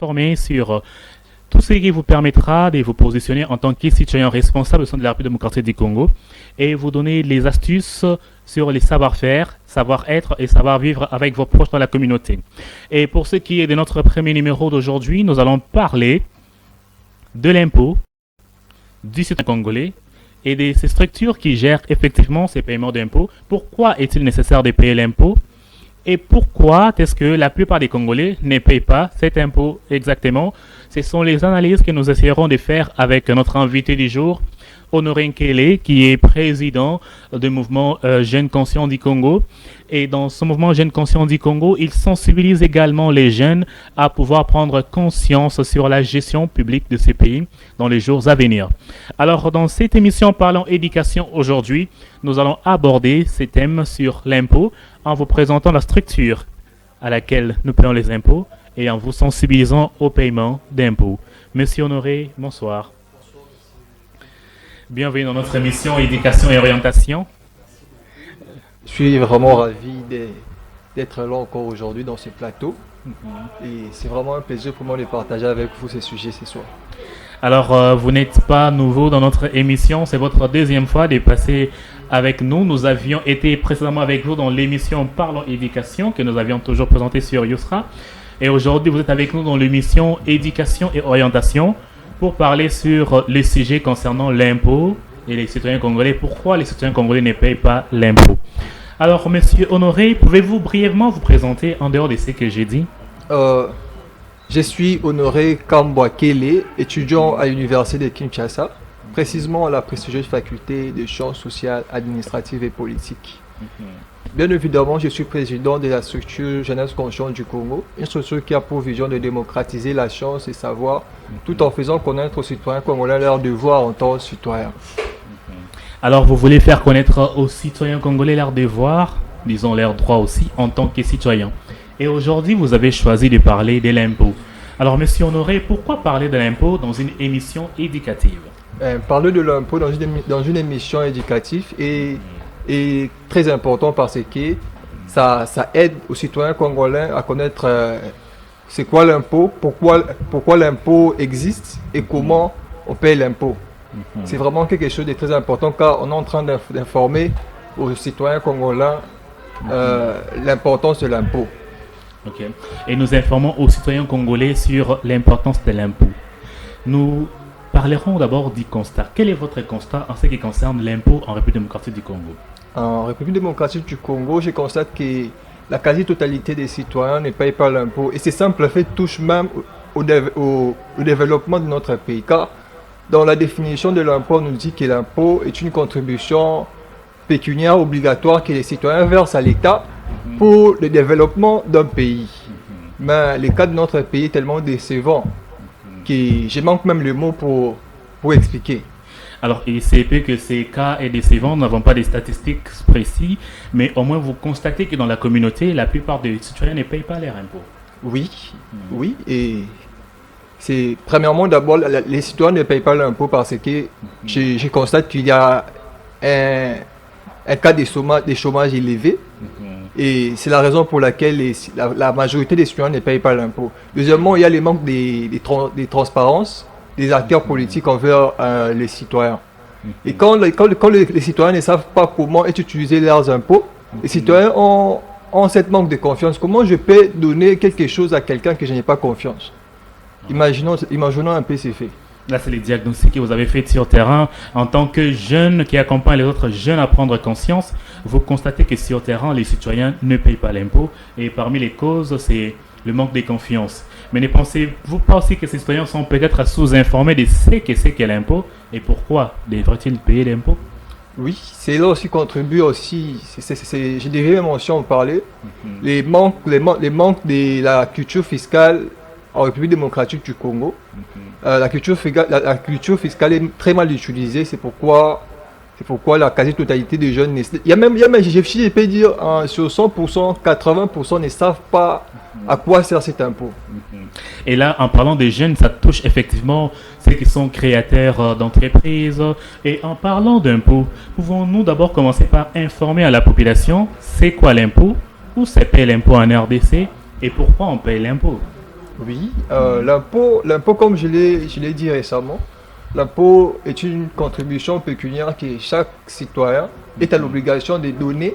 Formé sur tout ce qui vous permettra de vous positionner en tant que citoyen responsable au sein de la République démocratique du Congo et vous donner les astuces sur les savoir-faire, savoir-être et savoir-vivre avec vos proches dans la communauté. Et pour ce qui est de notre premier numéro d'aujourd'hui, nous allons parler de l'impôt, du citoyen congolais et de ces structures qui gèrent effectivement ces paiements d'impôts. Pourquoi est-il nécessaire de payer l'impôt? Et pourquoi est-ce que la plupart des Congolais ne payent pas cet impôt exactement? Ce sont les analyses que nous essaierons de faire avec notre invité du jour, Honoré Nkele, qui est président du mouvement Jeunes Conscients du Congo. Et dans ce mouvement Jeunes Conscients du Congo, il sensibilise également les jeunes à pouvoir prendre conscience sur la gestion publique de ces pays dans les jours à venir. Alors, dans cette émission Parlons Éducation aujourd'hui, nous allons aborder ces thèmes sur l'impôt en vous présentant la structure à laquelle nous payons les impôts et en vous sensibilisant au paiement d'impôts. Monsieur Honoré, bonsoir. Bienvenue dans notre émission Éducation et Orientation. Je suis vraiment ravi d'être là encore aujourd'hui dans ce plateau. Et c'est vraiment un plaisir pour moi de partager avec vous ces sujets ce soir. Alors, vous n'êtes pas nouveau dans notre émission, c'est votre deuxième fois de passer avec nous. Nous avions été précédemment avec vous dans l'émission Parlons Éducation que nous avions toujours présentée sur Yousra. Et aujourd'hui, vous êtes avec nous dans l'émission Éducation et Orientation pour parler sur les sujets concernant l'impôt et les citoyens congolais. Pourquoi les citoyens congolais ne payent pas l'impôt? Alors, monsieur Honoré, pouvez-vous brièvement vous présenter en dehors de ce que j'ai dit? Je suis Honoré Kambwa Kele, étudiant à l'université de Kinshasa, précisément à la prestigieuse faculté de sciences sociales, administratives et politiques. Bien évidemment, je suis président de la structure Jeunesse Consciente du Congo, une structure qui a pour vision de démocratiser la science et savoir, tout en faisant connaître aux citoyens congolais leurs devoirs en tant que citoyens. Alors, vous voulez faire connaître aux citoyens congolais leurs devoirs, disons leurs droits aussi, en tant que citoyens. Et aujourd'hui, vous avez choisi de parler de l'impôt. Alors, monsieur Honoré, pourquoi parler de l'impôt dans une émission éducative? Parler de l'impôt dans une émission éducative est très important parce que ça aide aux citoyens congolais à connaître c'est quoi l'impôt, pourquoi l'impôt existe et comment on paye l'impôt. C'est vraiment quelque chose de très important car on est en train d'informer aux citoyens congolais l'importance de l'impôt. Ok. Et nous informons aux citoyens congolais sur l'importance de l'impôt. Nous parlerons d'abord du constat. Quel est votre constat en ce qui concerne l'impôt en République démocratique du Congo? En République démocratique du Congo, je constate que la quasi-totalité des citoyens ne payent pas l'impôt. Et ce simple fait touche même au développement de notre pays. Car dans la définition de l'impôt, on nous dit que l'impôt est une contribution pécuniaire obligatoire que les citoyens versent à l'État pour le développement d'un pays. Mais le cas de notre pays est tellement décevant que je manque même le mot pour expliquer. Alors, il se peut que ces cas est décevant, nous n'avons pas des statistiques précises, mais au moins vous constatez que dans la communauté, la plupart des citoyens ne payent pas leurs impôts. Oui, oui, et c'est premièrement d'abord les citoyens ne payent pas l'impôt parce que je constate qu'il y a un cas de chômage élevé. Et c'est la raison pour laquelle la majorité des citoyens ne payent pas l'impôt. Deuxièmement, il y a le manque des transparences des acteurs politiques envers les citoyens. Et quand les citoyens ne savent pas comment utiliser leurs impôts, les citoyens ont cette manque de confiance. Comment je peux donner quelque chose à quelqu'un que je n'ai pas confiance? Imaginons un peu ces faits. Là, c'est les diagnostics que vous avez faits sur terrain. En tant que jeune qui accompagne les autres jeunes à prendre conscience, vous constatez que sur terrain, les citoyens ne payent pas l'impôt. Et parmi les causes, c'est le manque de confiance. Mais ne pensez-vous pas aussi que ces citoyens sont peut-être sous-informés de ce que c'est que l'impôt et pourquoi devraient-ils payer l'impôt? Oui, c'est là aussi contribue aussi, je devrais même aussi en parler, les manques de la culture fiscale en République démocratique du Congo. La culture fiscale est très mal utilisée, c'est pourquoi la quasi-totalité des jeunes, il y a même je peux dire, sur 100%, 80% ne savent pas à quoi sert cet impôt. Et là, en parlant des jeunes, ça touche effectivement ceux qui sont créateurs d'entreprises. Et en parlant d'impôts, pouvons-nous d'abord commencer par informer à la population c'est quoi l'impôt, où se paye l'impôt en RDC et pourquoi on paye l'impôt? Oui, l'impôt, comme je l'ai dit récemment, l'impôt est une contribution pécuniaire que chaque citoyen est à l'obligation de donner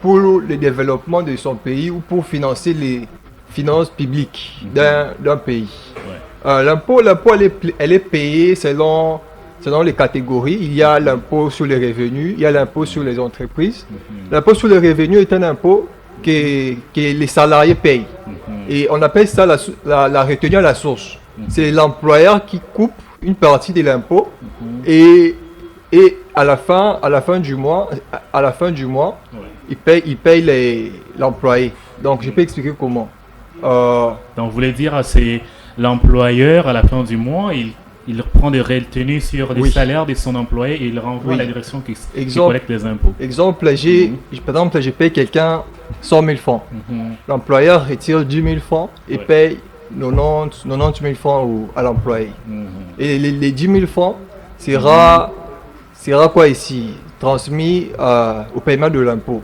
pour le développement de son pays ou pour financer les finances publiques d'un pays. L'impôt, elle est payée selon les catégories. Il y a l'impôt sur les revenus, il y a l'impôt sur les entreprises. L'impôt sur les revenus est un impôt que les salariés payent. Et on appelle ça la retenue à la source. C'est l'employeur qui coupe une partie de l'impôt et à la fin du mois, il paye l'employé. Donc je peux expliquer comment. Donc, vous voulez dire, c'est l'employeur, à la fin du mois, il prend des retenues sur les salaires de son employé et il renvoie à la direction qui collecte les impôts. Exemple, par exemple, je paye quelqu'un 100 000 francs. L'employeur retire 10 000 francs et paye 90 000 francs à l'employé. Et les 10 000 francs sera quoi ici? Transmis au paiement de l'impôt.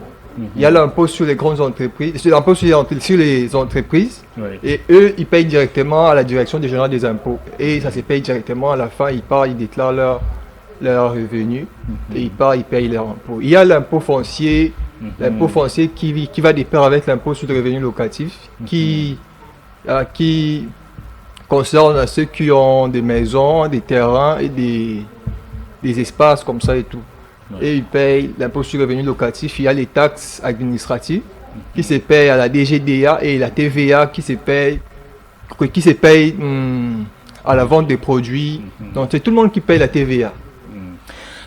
Il y a l'impôt sur les grandes entreprises, l'impôt sur les entreprises, et eux, ils payent directement à la direction générale des impôts. Et ça se paye directement à la fin, ils déclarent leurs revenus, et ils payent leurs impôts. Il y a l'impôt foncier, qui va de pair avec l'impôt sur le revenu locatif, qui concerne ceux qui ont des maisons, des terrains et des espaces comme ça et tout. Et ils payent l'impôt sur le revenu locatif. Il y a les taxes administratives qui se payent à la DGDA et la TVA qui se paye à la vente des produits. Donc c'est tout le monde qui paye la TVA.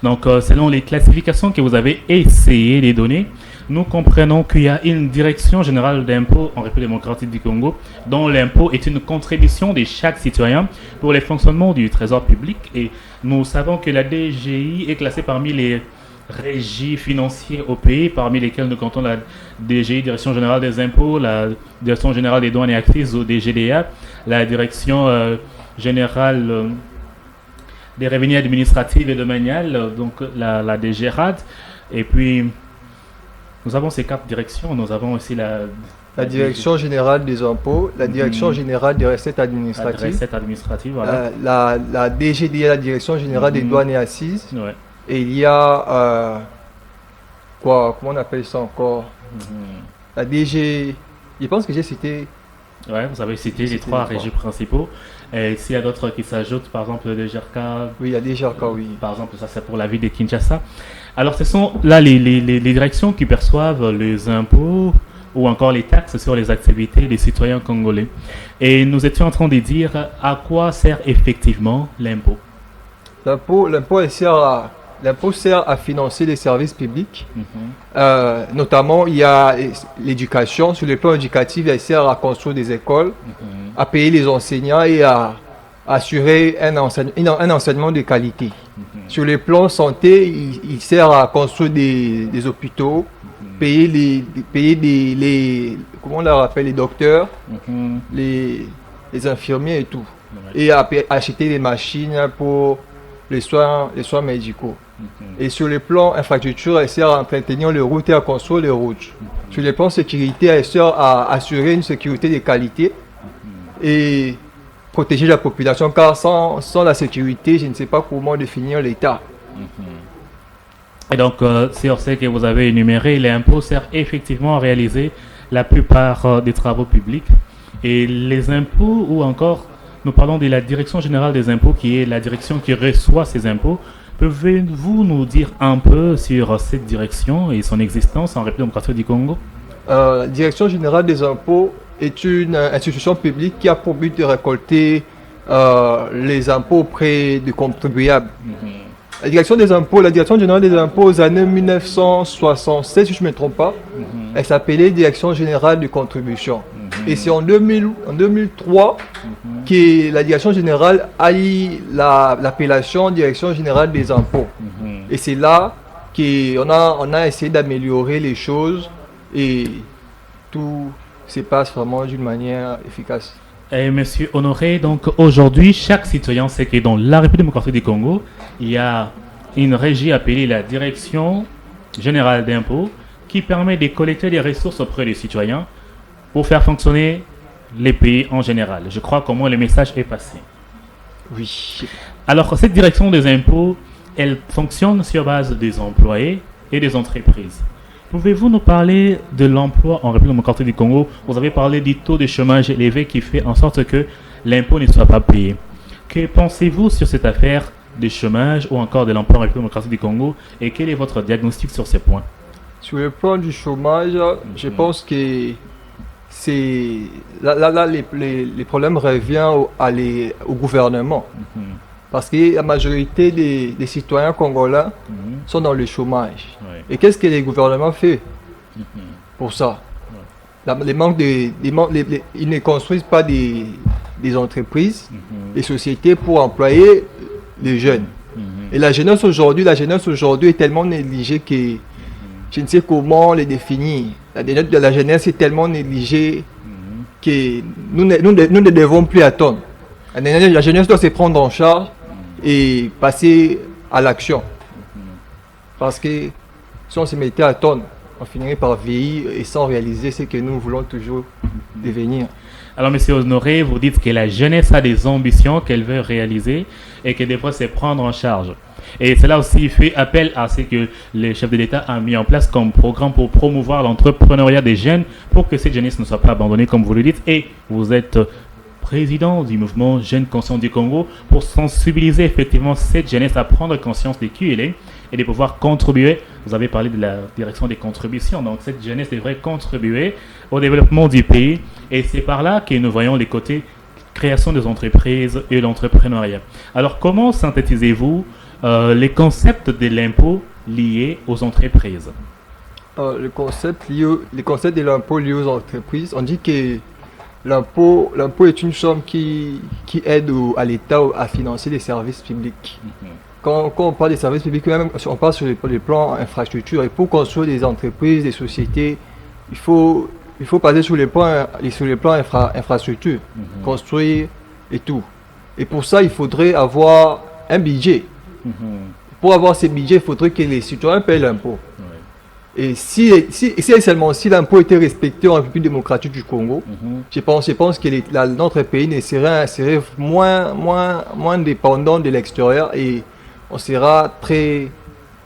Donc selon les classifications que vous avez essayé de donner, nous comprenons qu'il y a une direction générale d'impôts en République démocratique du Congo, dont l'impôt est une contribution de chaque citoyen pour les fonctionnements du trésor public. Et nous savons que la DGI est classée parmi les régies financières au pays, parmi lesquelles nous comptons la DGI, Direction générale des impôts, la Direction générale des douanes et accises, ou DGDA, la Direction générale des revenus administratifs et domaniales, donc la DGRAD, et puis nous avons ces 4 directions. Nous avons aussi la direction générale des impôts, la direction générale des recettes administratives, voilà. La DGDA, la direction générale des douanes et assises. Et il y a comment on appelle ça encore? La DG. Je pense que j'ai cité. Ouais, vous avez cité les 3 régies principaux. Et s'il y a d'autres qui s'ajoutent, par exemple le DGRK. Oui, il y a DGRK, oui. Par exemple, ça c'est pour la ville de Kinshasa. Alors ce sont là les directions qui perçoivent les impôts ou encore les taxes sur les activités des citoyens congolais. Et nous étions en train de dire à quoi sert effectivement l'impôt. L'impôt sert à financer les services publics. Notamment, il y a l'éducation. Sur le plan éducatif, il sert à construire des écoles, à payer les enseignants et à assurer un enseignement de qualité. Sur le plan santé, il sert à construire des hôpitaux, payer comment on leur appelle, les docteurs, les infirmiers et tout. Et acheter des machines pour les soins médicaux. Et sur le plan infrastructure, elle sert à entretenir les routes et à construire les routes. Sur le plan sécurité, elle sert à assurer une sécurité de qualité et protéger la population, car sans la sécurité, je ne sais pas comment définir l'État. Et donc, sur ce que vous avez énuméré, l'impôt sert effectivement à réaliser la plupart des travaux publics. Et les impôts, ou encore, nous parlons de la Direction générale des impôts, qui est la direction qui reçoit ces impôts. Pouvez-vous nous dire un peu sur cette direction et son existence en République démocratique du Congo? La Direction générale des impôts est une institution publique qui a pour but de récolter les impôts auprès des contribuables. La Direction générale des impôts aux années 1976, si je ne me trompe pas, elle s'appelait Direction générale de contribution. Et c'est en 2003 que la Direction générale a eu l'appellation Direction générale des impôts. Et c'est là qu'on a essayé d'améliorer les choses et tout se passe vraiment d'une manière efficace. Et Monsieur Honoré, donc aujourd'hui, chaque citoyen sait que dans la République démocratique du Congo, il y a une régie appelée la Direction générale d'impôts qui permet de collecter des ressources auprès des citoyens pour faire fonctionner les pays en général. Je crois comment le message est passé. Oui. Alors, cette direction des impôts, elle fonctionne sur base des employés et des entreprises. Pouvez-vous nous parler de l'emploi en République démocratique du Congo? Vous avez parlé du taux de chômage élevé qui fait en sorte que l'impôt ne soit pas payé. Que pensez-vous sur cette affaire de chômage ou encore de l'emploi en République démocratique du Congo et quel est votre diagnostic sur ces points? Sur le plan du chômage, je pense que c'est là les problèmes reviennent au gouvernement. Parce que la majorité des citoyens congolais sont dans le chômage. Ouais. Et qu'est-ce que les gouvernements font pour ça? Ils ne construisent pas des entreprises, des sociétés pour employer les jeunes. Et la jeunesse aujourd'hui est tellement négligée que je ne sais comment les définir. La jeunesse est tellement négligée que nous ne devons plus attendre. La jeunesse doit se prendre en charge et passer à l'action. Parce que si on se mettait à attendre, on finirait par vieillir et sans réaliser ce que nous voulons toujours devenir. Alors, Monsieur Honoré, vous dites que la jeunesse a des ambitions qu'elle veut réaliser et qu'elle devrait se prendre en charge. Et cela aussi fait appel à ce que le chef de l'État a mis en place comme programme pour promouvoir l'entrepreneuriat des jeunes pour que cette jeunesse ne soit pas abandonnée, comme vous le dites. Et vous êtes président du mouvement Jeunes Conscients du Congo pour sensibiliser effectivement cette jeunesse à prendre conscience de qui elle est et de pouvoir contribuer. Vous avez parlé de la direction des contributions, donc cette jeunesse devrait contribuer au développement du pays et c'est par là que nous voyons les côtés création des entreprises et l'entrepreneuriat. Alors comment synthétisez-vous les concepts de l'impôt liés aux entreprises? Le concept de l'impôt lié aux entreprises, on dit que l'impôt est une somme qui aide à l'État à financer les services publics. Quand on parle des services publics, même on parle sur le plan infrastructure. Et pour construire des entreprises, des sociétés, il faut passer sur le plan infrastructure, construire et tout. Et pour ça, il faudrait avoir un budget. Pour avoir ce budget, il faudrait que les citoyens payent l'impôt. Et si l'impôt était respecté en République démocratique du Congo, je pense que notre pays serait moins dépendant de l'extérieur et on sera très,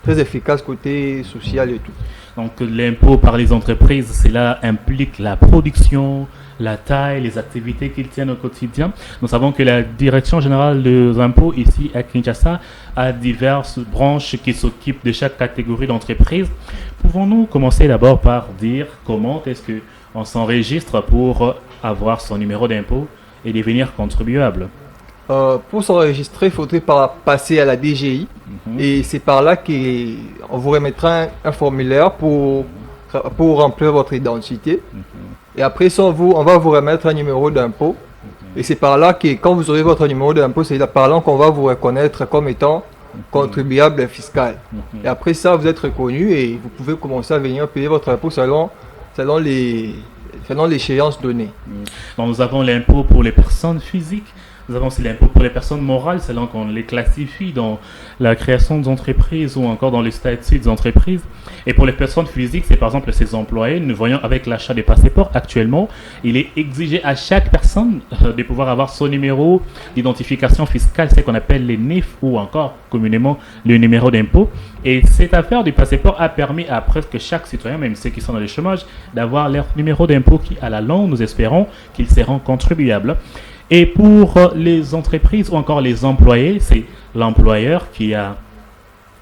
très efficace côté social et tout. Donc l'impôt par les entreprises, cela implique la production, la taille, les activités qu'ils tiennent au quotidien. Nous savons que la Direction générale des impôts ici à Kinshasa a diverses branches qui s'occupent de chaque catégorie d'entreprise. Pouvons-nous commencer d'abord par dire comment est-ce qu'on s'enregistre pour avoir son numéro d'impôt et devenir contribuable? Pour s'enregistrer, il faudrait passer à la DGI et c'est par là qu'on vous remettra un formulaire pour remplir votre identité. Et après ça, on va vous remettre un numéro d'impôt. Et c'est par là que quand vous aurez votre numéro d'impôt, c'est par là qu'on va vous reconnaître comme étant contribuable fiscal. Et après ça, vous êtes reconnu et vous pouvez commencer à venir payer votre impôt selon l'échéance donnée. Donc, nous avons l'impôt pour les personnes physiques. Nous avons aussi l'impôt pour les personnes morales, selon qu'on les classifie dans la création d'entreprises ou encore dans les statuts des entreprises. Et pour les personnes physiques, c'est par exemple ces employés. Nous voyons avec l'achat des passeports actuellement, il est exigé à chaque personne de pouvoir avoir son numéro d'identification fiscale, ce qu'on appelle les NIF ou encore communément le numéro d'impôt. Et cette affaire du passeport a permis à presque chaque citoyen, même ceux qui sont dans le chômage, d'avoir leur numéro d'impôt qui, à la longue, nous espérons qu'ils seront contribuables. Et pour les entreprises ou encore les employés, c'est l'employeur qui a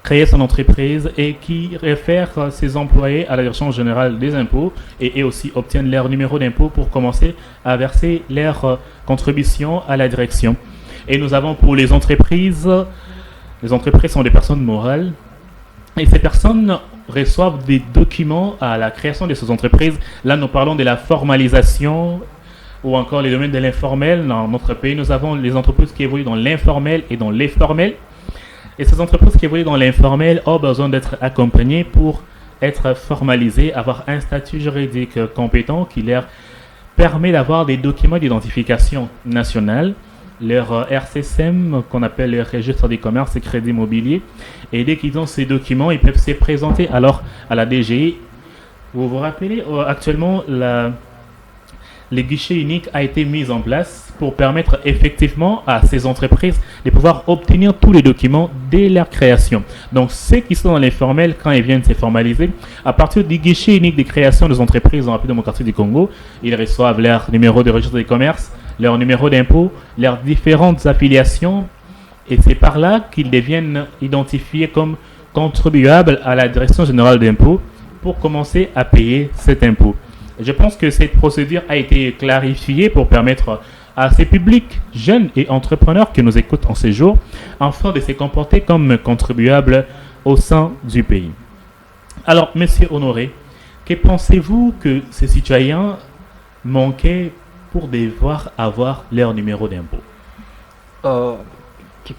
créé son entreprise et qui réfère ses employés à la direction générale des impôts et aussi obtiennent leur numéro d'impôt pour commencer à verser leurs contributions à la direction. Et nous avons pour les entreprises sont des personnes morales et ces personnes reçoivent des documents à la création de ces entreprises. Là, nous parlons de la formalisation ou encore les domaines de l'informel. Dans notre pays, nous avons les entreprises qui évoluent dans l'informel et dans l'informel. Et ces entreprises qui évoluent dans l'informel ont besoin d'être accompagnées pour être formalisées, avoir un statut juridique compétent qui leur permet d'avoir des documents d'identification nationale, leur RCSM, qu'on appelle le registre des commerces et crédits immobiliers. Et dès qu'ils ont ces documents, ils peuvent se présenter alors à la DGI. Vous vous rappelez actuellement le guichet unique a été mis en place pour permettre effectivement à ces entreprises de pouvoir obtenir tous les documents dès leur création. Donc, ceux qui sont dans l'informel, quand ils viennent se formaliser, à partir du guichet unique de création des entreprises en République démocratique du Congo, ils reçoivent leur numéro de registre des commerces, leur numéro d'impôt, leurs différentes affiliations, et c'est par là qu'ils deviennent identifiés comme contribuables à la Direction générale d'impôts pour commencer à payer cet impôt. Je pense que cette procédure a été clarifiée pour permettre à ces publics jeunes et entrepreneurs qui nous écoutent en ces jours, enfin de se comporter comme contribuables au sein du pays. Alors, Monsieur Honoré, que pensez-vous que ces citoyens manquaient pour devoir avoir leur numéro d'impôt?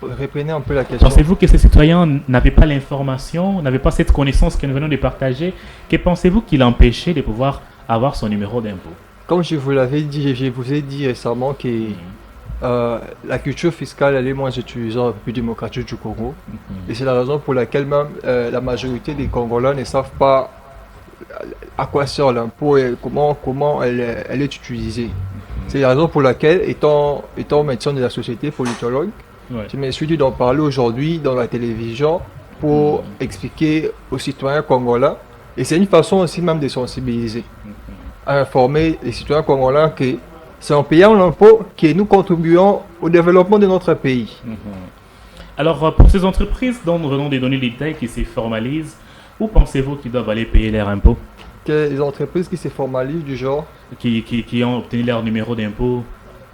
Reprenez un peu la question. Pensez-vous que ces citoyens n'avaient pas l'information, n'avaient pas cette connaissance que nous venons de partager? Que pensez-vous qui l'empêchait de pouvoir avoir son numéro d'impôt? Comme je vous l'avais dit, je vous ai dit récemment que la culture fiscale elle est moins utilisée en République démocratique du Congo. Et c'est la raison pour laquelle même la majorité des Congolais ne savent pas à quoi sert l'impôt et comment elle est utilisée. C'est la raison pour laquelle, étant médecin de la société politologue, je me suis dit d'en parler aujourd'hui dans la télévision pour expliquer aux citoyens congolais. Et c'est une façon aussi même de sensibiliser, à informer les citoyens congolais que c'est en payant l'impôt que nous contribuons au développement de notre pays. Alors, pour ces entreprises dont nous venons de donner les détails qui se formalisent, où pensez-vous qu'ils doivent aller payer leurs impôts? Les entreprises qui se formalisent du genre qui ont obtenu leur numéro d'impôt,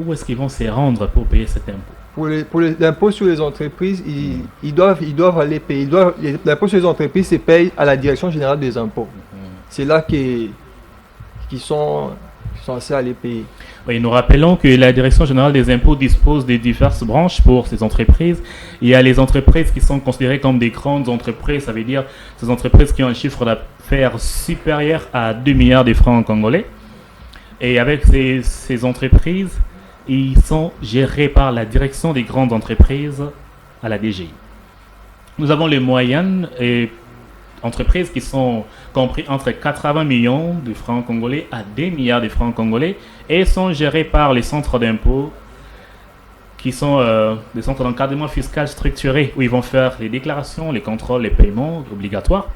où est-ce qu'ils vont se rendre pour payer cet impôt? Pour l'impôt sur les entreprises, ils doivent aller payer. L'impôt sur les entreprises se paye à la Direction générale des impôts. C'est là qu'ils sont censés aller payer. Oui, nous rappelons que la Direction générale des impôts dispose de diverses branches pour ces entreprises. Il y a les entreprises qui sont considérées comme des grandes entreprises, ça veut dire ces entreprises qui ont un chiffre d'affaires supérieur à 2 milliards de francs congolais. Et avec ces entreprises, ils sont gérés par la direction des grandes entreprises à la DGI. Nous avons les moyennes entreprises qui sont compris entre 80 millions de francs congolais à 2 milliards de francs congolais et sont gérées par les centres d'impôts qui sont des centres d'encadrement fiscal structurés où ils vont faire les déclarations, les contrôles, les paiements obligatoires.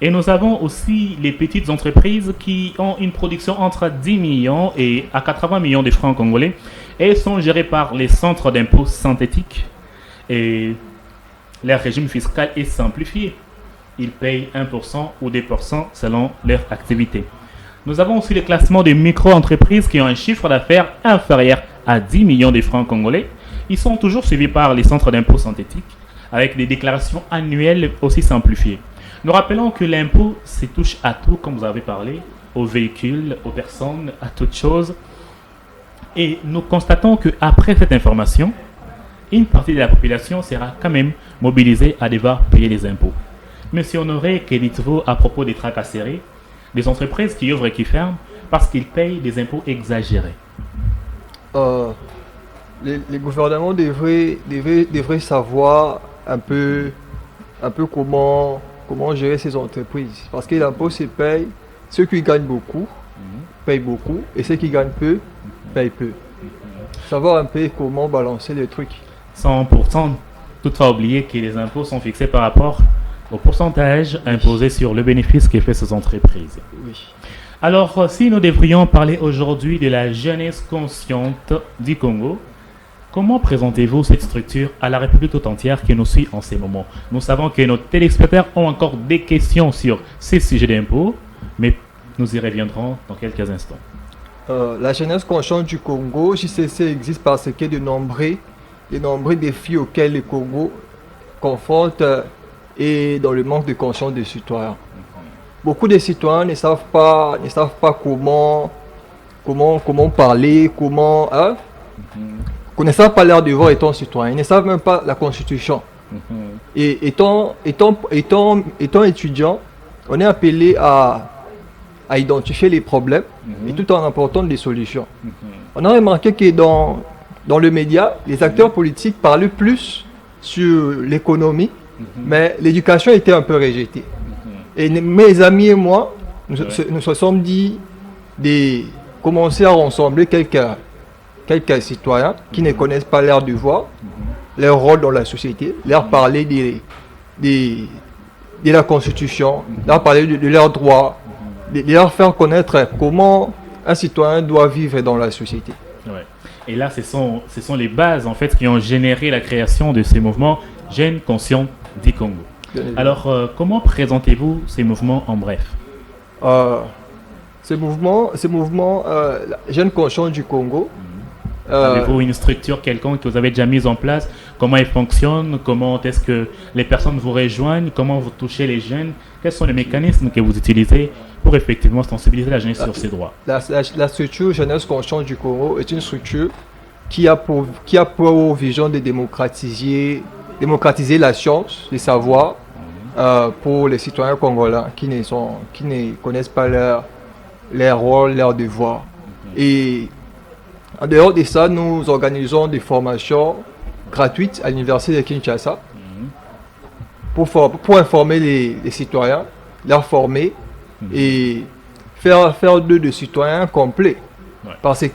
Et nous avons aussi les petites entreprises qui ont une production entre 10 millions et à 80 millions de francs congolais et sont gérées par les centres d'impôts synthétiques. Et leur régime fiscal est simplifié. Ils payent 1% ou 2% selon leur activité. Nous avons aussi le classement des micro-entreprises qui ont un chiffre d'affaires inférieur à 10 millions de francs congolais. Ils sont toujours suivis par les centres d'impôts synthétiques avec des déclarations annuelles aussi simplifiées. Nous rappelons que l'impôt se touche à tout, comme vous avez parlé, aux véhicules, aux personnes, à toutes choses. Et nous constatons qu'après cette information, une partie de la population sera quand même mobilisée à devoir payer les impôts. Monsieur Honoré, que dites-vous à propos des tracasseries, des entreprises qui ouvrent et qui ferment parce qu'ils payent des impôts exagérés? Les gouvernements devraient savoir un peu comment gérer ces entreprises. Parce que l'impôt se paye, ceux qui gagnent beaucoup payent beaucoup et ceux qui gagnent peu payent peu. Savoir un peu comment balancer les trucs. Sans pourtant toutefois oublier que les impôts sont fixés par rapport au pourcentage imposé sur le bénéfice que fait ces entreprises. Oui. Alors, si nous devrions parler aujourd'hui de la jeunesse consciente du Congo, comment présentez-vous cette structure à la République tout entière qui nous suit en ces moments? Nous savons que nos téléspectateurs ont encore des questions sur ces sujets d'impôts, mais nous y reviendrons dans quelques instants. La jeunesse consciente du Congo, JCC existe parce qu'il y a de nombreux défis auxquels le Congo confronte et dans le manque de conscience des citoyens. Beaucoup de citoyens ne savent pas comment parler, ne savent pas leur devoir étant citoyen, ils ne savent même pas la Constitution. Et étant étudiant, on est appelé à identifier les problèmes et tout en apportant des solutions. On a remarqué que dans le média, les acteurs politiques parlaient plus sur l'économie, mais l'éducation était un peu rejetée. Et mes amis et moi, nous se sommes dit commencer à rassembler quelques citoyens qui ne connaissent pas leur devoir, leur rôle dans la société, leur parler de la Constitution, leur parler de leurs droits, de leur faire connaître comment un citoyen doit vivre dans la société. Ouais. Et là, ce sont les bases en fait qui ont généré la création de ces mouvements Jeunes Conscients du Congo. Alors, comment présentez-vous ces mouvements en bref? Ces mouvements Jeunes Conscients du Congo. Avez-vous une structure quelconque que vous avez déjà mise en place? Comment elle fonctionne? Comment est-ce que les personnes vous rejoignent? Comment vous touchez les jeunes? Quels sont les mécanismes que vous utilisez pour effectivement sensibiliser la jeunesse sur ses droits? La structure Jeunesse Consciente du Congo est une structure qui a pour vision de démocratiser la science, les savoirs pour les citoyens congolais qui ne connaissent pas leur rôle, leur devoir. Et en dehors de ça, nous organisons des formations gratuites à l'université de Kinshasa pour informer les citoyens, leur former et faire d'eux des citoyens complets. Ouais. Parce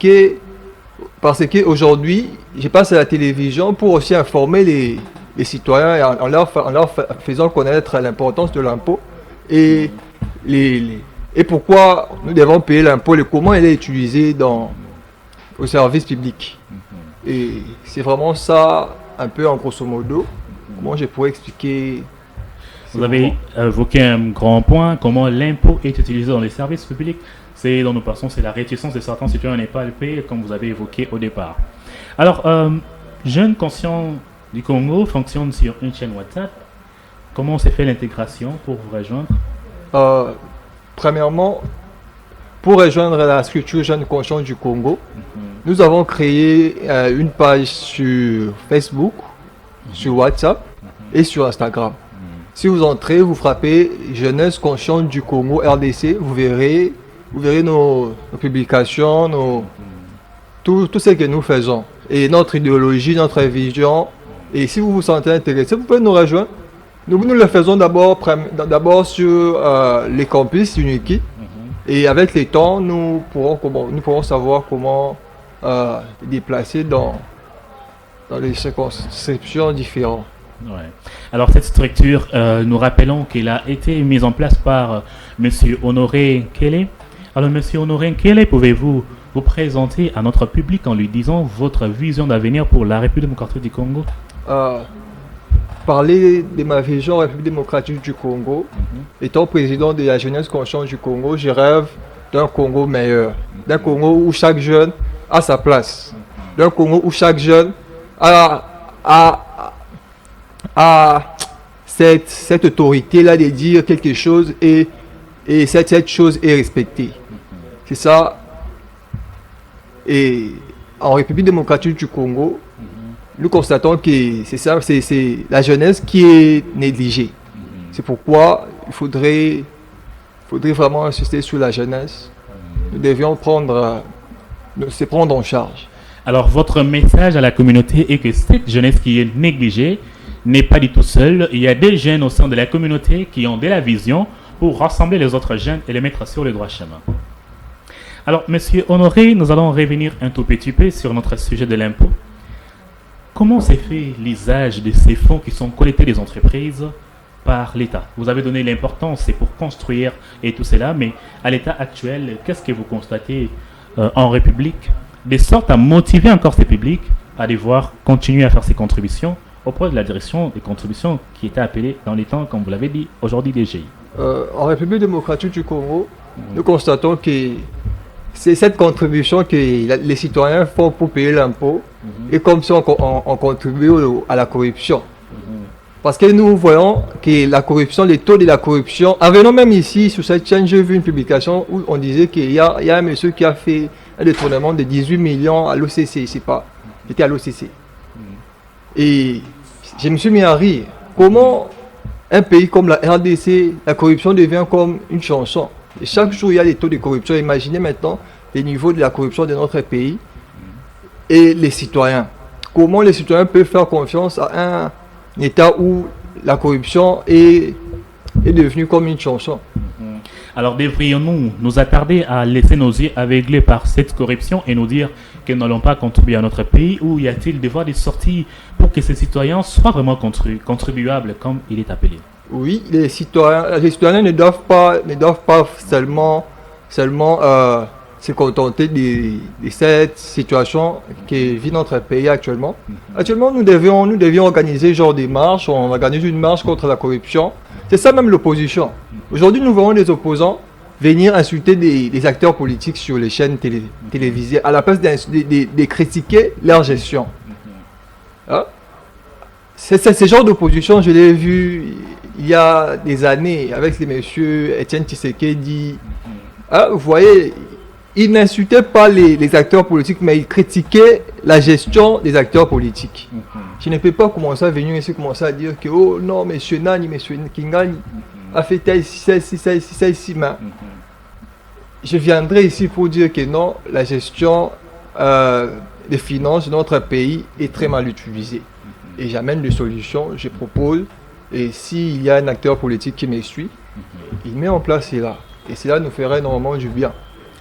que aujourd'hui, je passe à la télévision pour aussi informer les citoyens en leur faisant connaître l'importance de l'impôt et pourquoi nous devons payer l'impôt et comment il est utilisé au service public. Et c'est vraiment ça, un peu en grosso modo, comment je pourrais expliquer. Vous avez évoqué un grand point, comment l'impôt est utilisé dans les services publics. C'est dans nos passons, c'est la réticence de certains citoyens à ne pas le payer, comme vous avez évoqué au départ. Alors, Jeunes Conscients du Congo fonctionne sur une chaîne WhatsApp. Comment s'est fait l'intégration pour vous rejoindre? Premièrement, pour rejoindre la structure Jeunes Conscients du Congo, nous avons créé une page sur Facebook, sur WhatsApp et sur Instagram. Si vous entrez, vous frappez Jeunesse Consciente du Congo RDC, vous verrez nos publications, tout ce que nous faisons et notre idéologie, notre vision. Et si vous vous sentez intéressé, vous pouvez nous rejoindre. Nous le faisons d'abord sur les campus Uniki. Et avec les temps, nous pourrons savoir comment déplacer dans les circonscriptions différentes. Ouais. Alors cette structure, nous rappelons qu'elle a été mise en place par Monsieur Honoré Nkele. Alors Monsieur Honoré Nkele, pouvez-vous vous présenter à notre public en lui disant votre vision d'avenir pour la République démocratique du Congo? Parler de ma vision République démocratique du Congo. Étant président de la Jeunesse Consciente du Congo, je rêve d'un Congo meilleur, d'un Congo où chaque jeune a sa place, d'un Congo où chaque jeune a cette autorité-là de dire quelque chose et cette chose est respectée. C'est ça. Et en République démocratique du Congo, nous constatons que c'est la jeunesse qui est négligée. C'est pourquoi il faudrait vraiment insister sur la jeunesse. Nous devions se prendre en charge. Alors votre message à la communauté est que cette jeunesse qui est négligée n'est pas du tout seule. Il y a des jeunes au sein de la communauté qui ont de la vision pour rassembler les autres jeunes et les mettre sur le droit chemin. Alors, Monsieur Honoré, nous allons revenir un tout petit peu sur notre sujet de l'impôt. Comment s'est fait l'usage de ces fonds qui sont collectés des entreprises par l'État? Vous avez donné l'importance, c'est pour construire et tout cela, mais à l'état actuel, qu'est-ce que vous constatez en République, de sorte à motiver encore ces publics à devoir continuer à faire ces contributions auprès de la direction des contributions qui était appelée dans les temps, comme vous l'avez dit, aujourd'hui DGI? En République démocratique du Congo, nous constatons que c'est cette contribution que les citoyens font pour payer l'impôt et comme si on contribue à la corruption. Parce que nous voyons que la corruption, les taux de la corruption, en venant même ici sur cette chaîne, j'ai vu une publication où on disait qu'il y a un monsieur qui a fait un détournement de 18 millions à l'OCC, j'étais à l'OCC. Et je me suis mis à rire. Comment un pays comme la RDC, la corruption devient comme une chanson. Et chaque jour, il y a des taux de corruption. Imaginez maintenant les niveaux de la corruption de notre pays et les citoyens. Comment les citoyens peuvent faire confiance à un État où la corruption est devenue comme une chanson? Alors devrions-nous nous attarder à laisser nos yeux aveuglés par cette corruption et nous dire que nous n'allons pas contribuer à notre pays, ou y a-t-il des voies de sortie pour que ces citoyens soient vraiment contribuables comme il est appelé? Oui, les citoyens ne doivent pas seulement se contenter de cette situation que vit notre pays actuellement. Actuellement, nous devions organiser genre des marches, on organise une marche contre la corruption. C'est ça même l'opposition. Aujourd'hui, nous voyons des opposants venir insulter des acteurs politiques sur les chaînes télévisées à la place de critiquer leur gestion. Hein? C'est ce genre d'opposition, je l'ai vu il y a des années avec les messieurs Etienne Tshisekedi. Hein, vous voyez, ils n'insultaient pas les acteurs politiques, mais ils critiquaient la gestion des acteurs politiques. Je ne peux pas commencer à venir ici, commencer à dire que oh non, monsieur Nani, monsieur Kingani a fait ça ici, mais je viendrai ici pour dire que non, la gestion des finances de notre pays est très mal utilisée. Et j'amène des solutions, je propose, et s'il y a un acteur politique qui me suit, il met en place cela. Et cela nous ferait normalement du bien.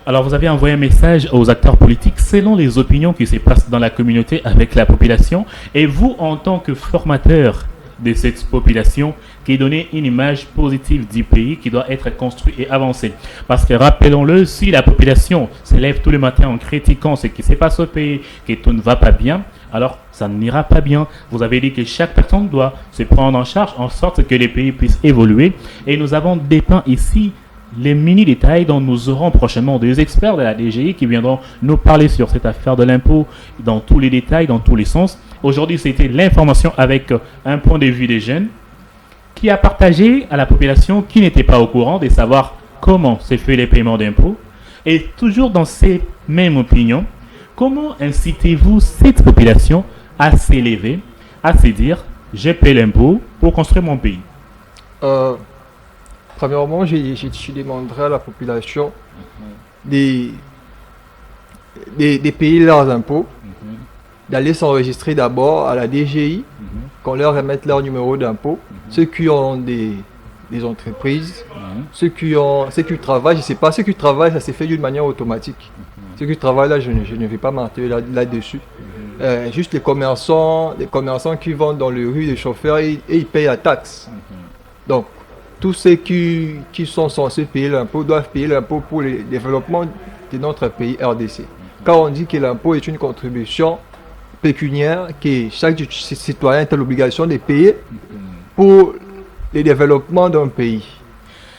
Alors vous avez envoyé un message aux acteurs politiques selon les opinions qui se passent dans la communauté avec la population, et vous, en tant que formateur de cette population, qui donnait une image positive du pays qui doit être construit et avancé. Parce que rappelons-le, si la population se lève tous les matins en critiquant ce qui se passe au pays, que tout ne va pas bien, alors ça n'ira pas bien. Vous avez dit que chaque personne doit se prendre en charge en sorte que les pays puissent évoluer, et nous avons dépeint ici les mini-détails dont nous aurons prochainement des experts de la DGI qui viendront nous parler sur cette affaire de l'impôt dans tous les détails, dans tous les sens. Aujourd'hui, c'était l'information avec un point de vue des jeunes qui a partagé à la population qui n'était pas au courant de savoir comment se fait les paiements d'impôts. Et toujours dans ces mêmes opinions, comment incitez-vous cette population à s'élever, à se dire « je paie l'impôt pour construire mon pays ». Premièrement, je demanderai à la population de payer leurs impôts, d'aller s'enregistrer d'abord à la DGI, qu'on leur remette leur numéro d'impôt. Ceux qui ont des entreprises, ceux qui travaillent, je ne sais pas, ceux qui travaillent, ça s'est fait d'une manière automatique. Ceux qui travaillent là, je ne vais pas mentir là-dessus. Juste les commerçants qui vont dans les rues, les chauffeurs, et ils payent la taxe. Donc, tous ceux qui sont censés payer l'impôt doivent payer l'impôt pour le développement de notre pays RDC. Quand on dit que l'impôt est une contribution pécuniaire que chaque citoyen a l'obligation de payer pour le développement d'un pays.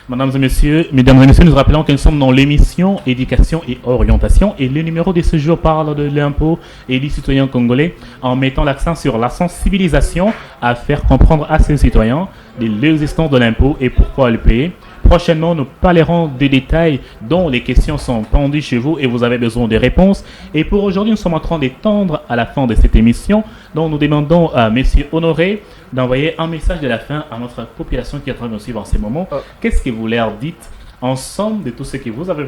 Mesdames et messieurs, nous rappelons que nous sommes dans l'émission Éducation et Orientation, et le numéro de ce jour parle de l'impôt et du citoyen congolais en mettant l'accent sur la sensibilisation à faire comprendre à ces citoyens de l'existence de l'impôt et pourquoi le payer. Prochainement, nous parlerons des détails dont les questions sont pendues chez vous et vous avez besoin de réponses. Et pour aujourd'hui, nous sommes en train d'étendre à la fin de cette émission. Donc, nous demandons à M. Honoré d'envoyer un message de la fin à notre population qui est en train de nous suivre en ce moment. Qu'est-ce que vous leur dites ensemble de tout ce que vous avez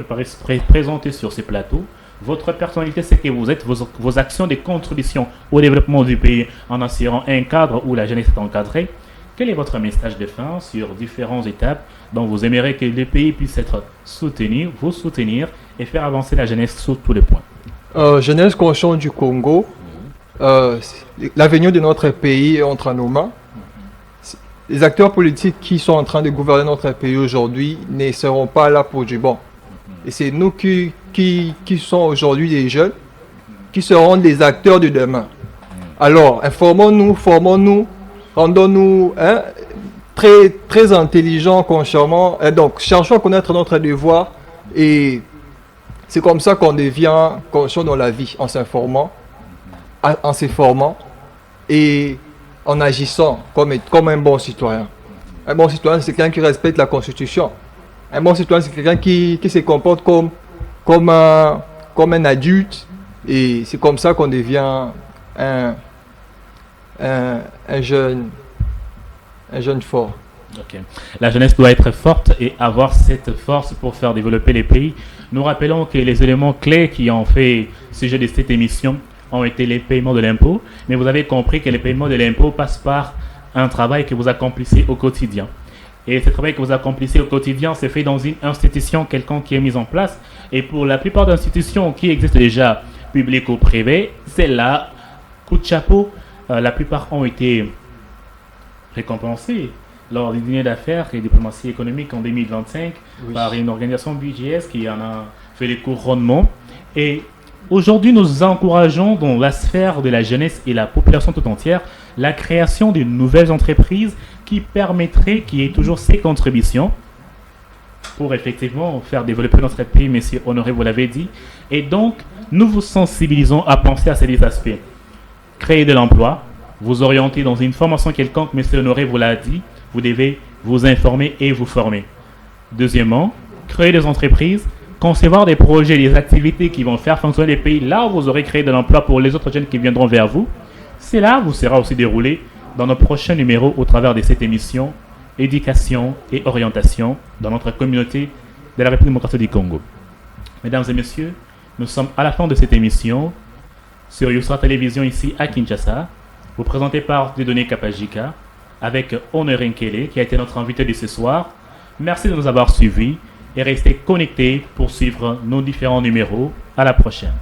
présenté sur ces plateaux? Votre personnalité, c'est que vous êtes, vos actions de contribution au développement du pays en assurant un cadre où la jeunesse est encadrée. Quel est votre message de fin sur différentes étapes dont vous aimeriez que le pays puisse être soutenu, vous soutenir et faire avancer la jeunesse sur tous les points? Jeunesse consciente du Congo, l'avenir de notre pays est entre nos mains. Les acteurs politiques qui sont en train de gouverner notre pays aujourd'hui ne seront pas là pour du bon. Et c'est nous qui sont aujourd'hui des jeunes qui seront des acteurs de demain. Alors, informons-nous, formons-nous, rendons-nous très intelligents consciemment. Et donc, cherchons à connaître notre devoir. Et c'est comme ça qu'on devient conscient dans la vie, en s'informant, en se formant et en agissant comme un bon citoyen. Un bon citoyen, c'est quelqu'un qui respecte la Constitution. Un bon citoyen, c'est quelqu'un qui se comporte comme un adulte. Et c'est comme ça qu'on devient un jeune fort. Okay. La jeunesse doit être forte et avoir cette force pour faire développer les pays. Nous rappelons que les éléments clés qui ont fait sujet de cette émission ont été les paiements de l'impôt, mais vous avez compris que les paiements de l'impôt passent par un travail que vous accomplissez au quotidien. Et ce travail que vous accomplissez au quotidien, c'est fait dans une institution quelconque qui est mise en place. Et pour la plupart d'institutions qui existent déjà, publiques ou privées, celles-là, coup de chapeau, la plupart ont été récompensées lors du dîner d'affaires et diplomatie économique en 2025 par une organisation BGS qui en a fait les couronnements. Et aujourd'hui, nous encourageons dans la sphère de la jeunesse et la population tout entière la création de nouvelles entreprises qui permettraient qu'il y ait toujours ces contributions pour effectivement faire développer notre pays, Monsieur Honoré, vous l'avez dit. Et donc, nous vous sensibilisons à penser à ces 10 aspects. Créer de l'emploi, vous orienter dans une formation quelconque, Monsieur Honoré vous l'a dit, vous devez vous informer et vous former. Deuxièmement, créer des entreprises, concevoir des projets, des activités qui vont faire fonctionner les pays là où vous aurez créé de l'emploi pour les autres jeunes qui viendront vers vous. Cela vous sera aussi déroulé dans nos prochains numéros au travers de cette émission éducation et orientation dans notre communauté de la République démocratique du Congo. Mesdames et messieurs, nous sommes à la fin de cette émission sur Yousra Télévision ici à Kinshasa, vous présentez par Dieudonné Kapajika avec Honoré Nkele qui a été notre invité de ce soir. Merci de nous avoir suivis et restez connectés pour suivre nos différents numéros. À la prochaine.